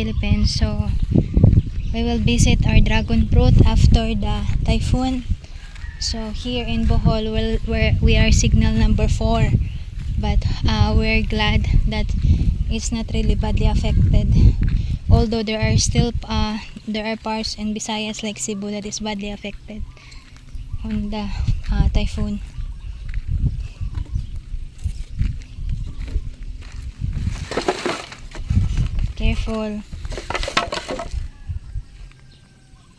Philippines. So we will visit our dragon fruit after the typhoon. So here in Bohol, where we are signal number 4, but we're glad that it's not really badly affected. Although there are still there are parts in Visayas like Cebu that is badly affected on the typhoon. Careful.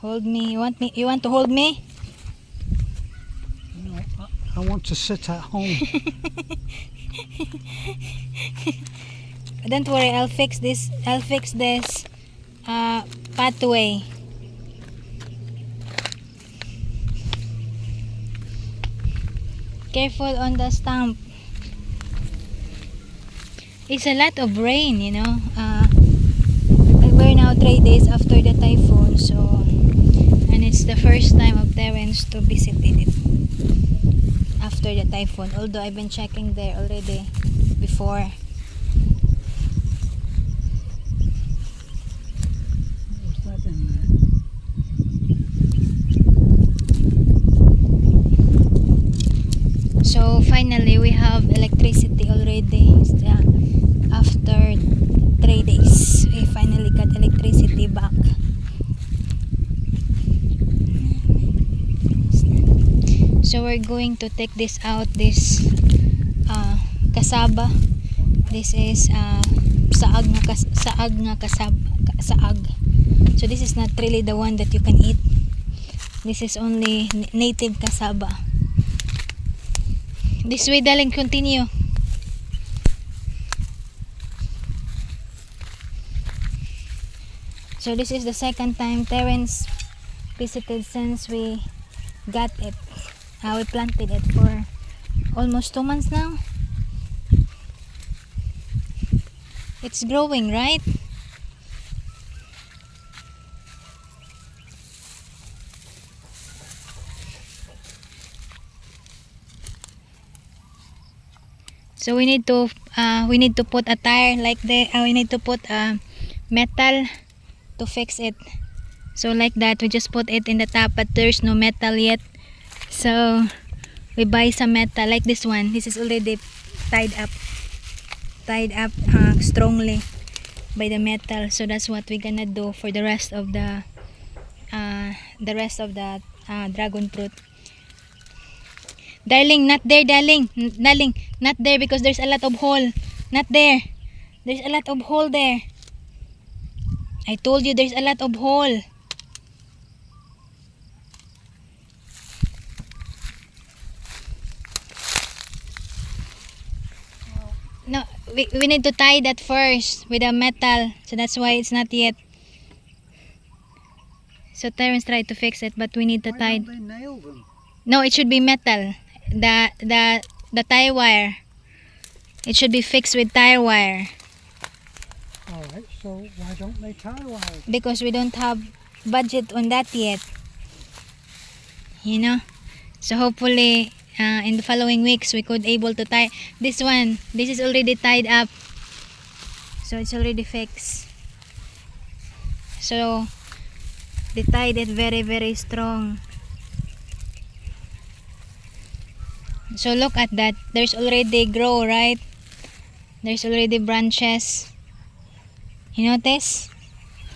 Hold me. You want to hold me? No, I want to sit at home. Don't worry, I'll fix this pathway. Careful on the stump. It's a lot of rain, you know. We're now 3 days after the typhoon, so, and it's the first time of Terence to visit it after the typhoon. Although I've been checking there already before. What's that in there? So finally we have electricity already. After 3 days we finally got electricity back. So we're going to take this out, this kasaba. This is saag nga saag. So this is not really the one that you can eat. This is only native kasaba. This way, darling, continue. So this is the second time Terence visited since we got it. We planted it for almost 2 months now. It's growing, right? So we need to put a tire like the we need to put metal to fix it. So like that, we just put it in the top, but there's no metal yet. So we buy some metal like this one. This is already tied up strongly by the metal. So that's what we're gonna do for the rest of the dragon fruit. Darling, not there, darling, not there, because there's a lot of hole. Not there. There's a lot of hole there. I told you there's a lot of hole. No, we need to tie that first with a metal. So that's why it's not yet. So Terence tried to fix it, but we need to tie. Why don't they nail them? No, it should be metal. The tie wire. It should be fixed with tire wire. Alright, so why don't they tie wire? Because we don't have budget on that yet. You know? So hopefully in the following weeks we could able to tie this one. This is already tied up. So it's already fixed. So they tied it very, very strong. So look at that. There's already grow, right? There's already branches. You notice?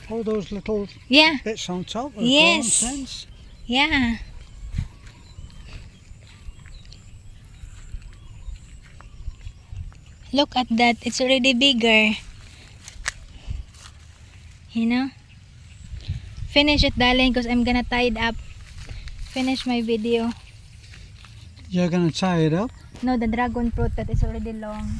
All those little bits on top of Yes. sense. Yeah. Look at that. It's already bigger. You know? Finish it, darling, because I'm gonna tie it up. Finish my video. You're gonna tie it up? No, the dragon fruit that is already long.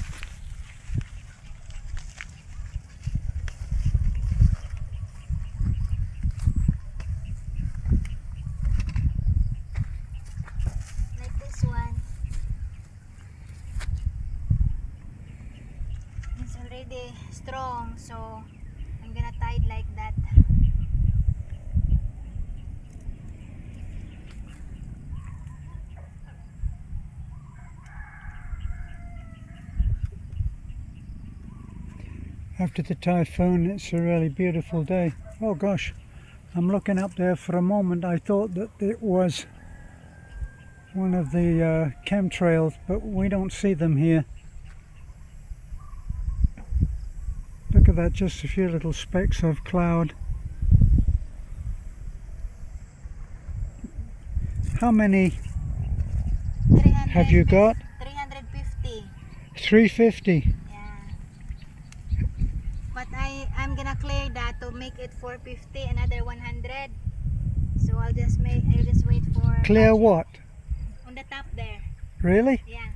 Like this one. It's already strong, so I'm gonna tie it like that. After the typhoon, it's a really beautiful day. Oh gosh, I'm looking up there for a moment. I thought that it was one of the chemtrails, but we don't see them here. Look at that, just a few little specks of cloud. How many have you got? 350. 350. Yeah. But I'm gonna clear that to make it 450, another 100. So I'll just wait for Clear budget. what? On the top there. Really? Yeah.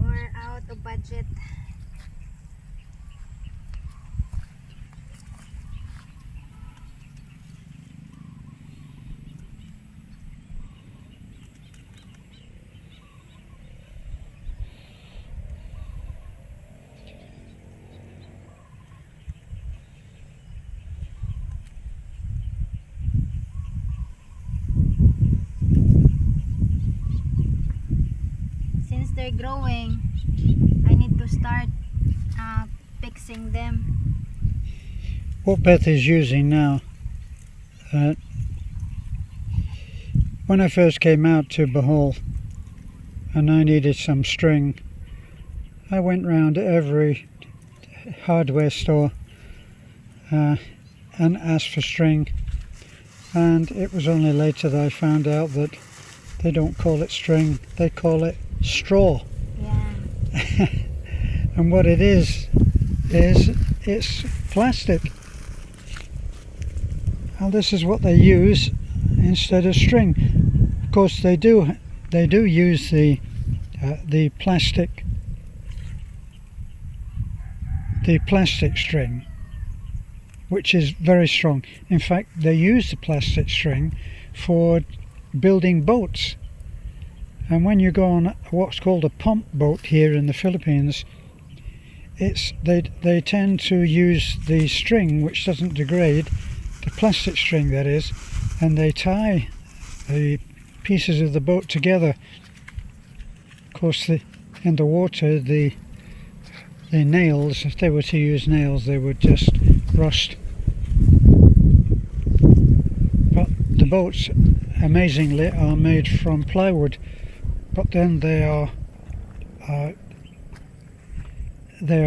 We're out of budget. Since they're growing, I need to start fixing them. What Beth is using now, when I first came out to Bohol and I needed some string, I went round every hardware store and asked for string, and it was only later that I found out that they don't call it string, they call it straw. Yeah. And what it is it's plastic. And this is what they use instead of string. Of course they do use the plastic string, which is very strong. In fact, they use the plastic string for building boats. And when you go on what's called a pump boat here in the Philippines, they tend to use the string, which doesn't degrade, the plastic string that is, and they tie the pieces of the boat together. Of course, in the water, the nails, if they were to use nails, they would just rust. But the boats, amazingly, are made from plywood, but then they are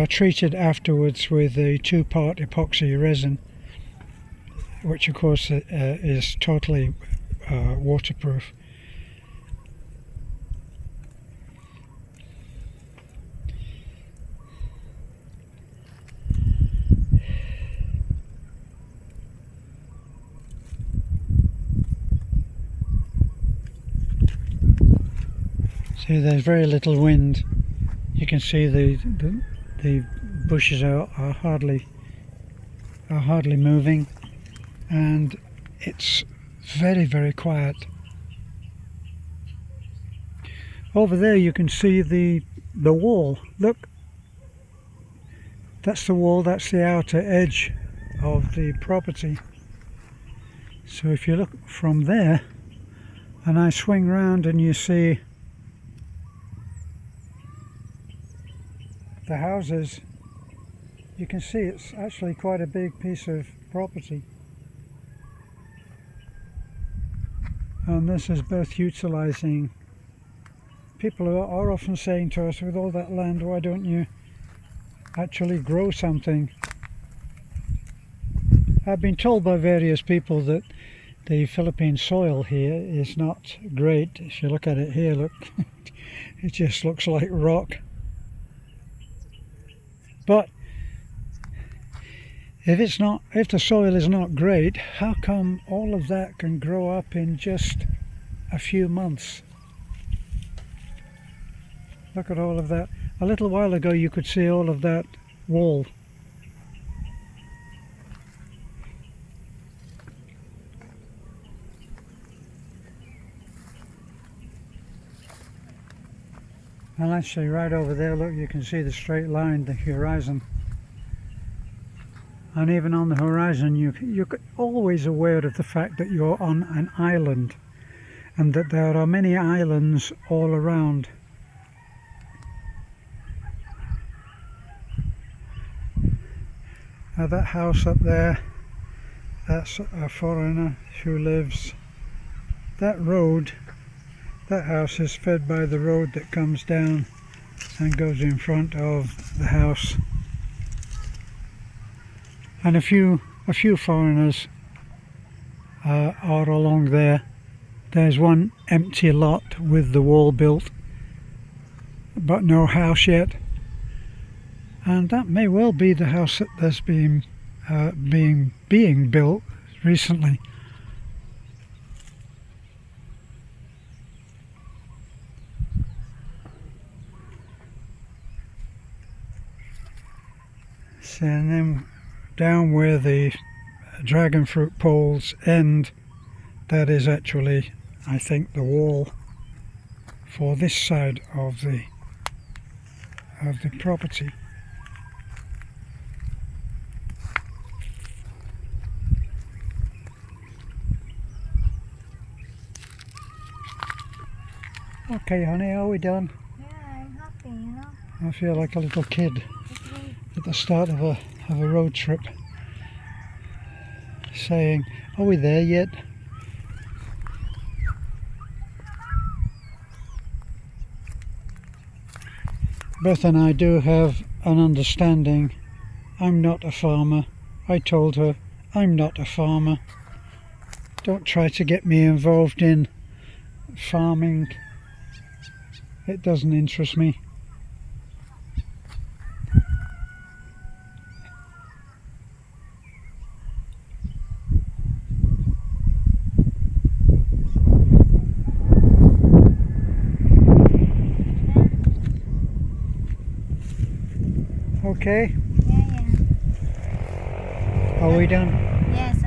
treated afterwards with a 2-part epoxy resin, which of course is totally waterproof. See, there's very little wind. You can see the bushes are hardly moving, and it's very, very quiet. Over there you can see the wall. Look, that's the wall, that's the outer edge of the property. So if you look from there and I swing round and you see the houses, you can see it's actually quite a big piece of property. And this is both utilising, people are often saying to us, with all that land, why don't you actually grow something? I've been told by various people that the Philippine soil here is not great. If you look at it here, look, it just looks like rock. But if the soil is not great, how come all of that can grow up in just a few months? Look at all of that. A little while ago you could see all of that wall. And actually right over there, look, you can see the straight line, the horizon. And even on the horizon, you're always aware of the fact that you're on an island, and that there are many islands all around. That house up there, that's a foreigner who lives. That road, that house is fed by the road that comes down and goes in front of the house. And a few foreigners are along there. There's one empty lot with the wall built, but no house yet. And that may well be the house that there's being built recently. So, and then down where the dragon fruit poles end, that is actually, I think, the wall for this side of the property. Okay, honey, are we done? Yeah, I'm happy, you know. I feel like a little kid at the start of a road trip, saying, "Are we there yet?" Beth and I do have an understanding. I'm not a farmer. I told her, I'm not a farmer. Don't try to get me involved in farming. It doesn't interest me. Okay, Yeah, yeah. are we done? Yes.